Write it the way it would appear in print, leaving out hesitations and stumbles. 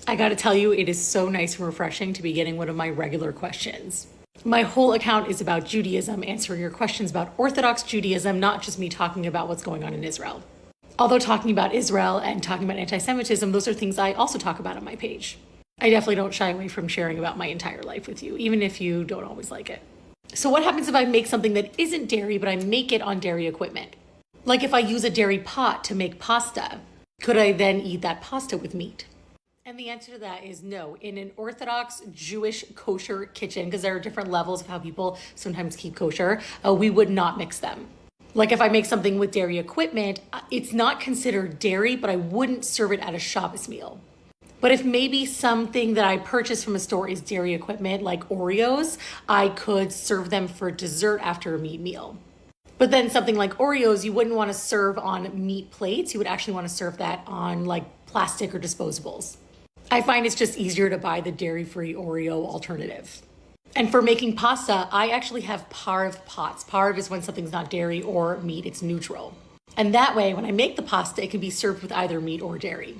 I gotta tell you, it is so nice and refreshing to be getting one of my regular questions. My whole account is about Judaism, answering your questions about Orthodox Judaism, not just me talking about what's going on in Israel. Although talking about Israel and talking about anti-Semitism, those are things I also talk about on my page. I definitely don't shy away from sharing about my entire life with you, even if you don't always like it. So what happens if I make something that isn't dairy, but I make it on dairy equipment? Like if I use a dairy pot to make pasta, could I then eat that pasta with meat? And the answer to that is no. In an Orthodox Jewish kosher kitchen, because there are different levels of how people sometimes keep kosher, we would not mix them. Like if I make something with dairy equipment, it's not considered dairy, but I wouldn't serve it at a Shabbos meal. But if maybe something that I purchased from a store is dairy equipment, like Oreos, I could serve them for dessert after a meat meal. But then something like Oreos, you wouldn't want to serve on meat plates. You would actually want to serve that on like plastic or disposables. I find it's just easier to buy the dairy-free Oreo alternative. And for making pasta, I actually have parve pots. Parve is when something's not dairy or meat, it's neutral. And that way, when I make the pasta, it can be served with either meat or dairy.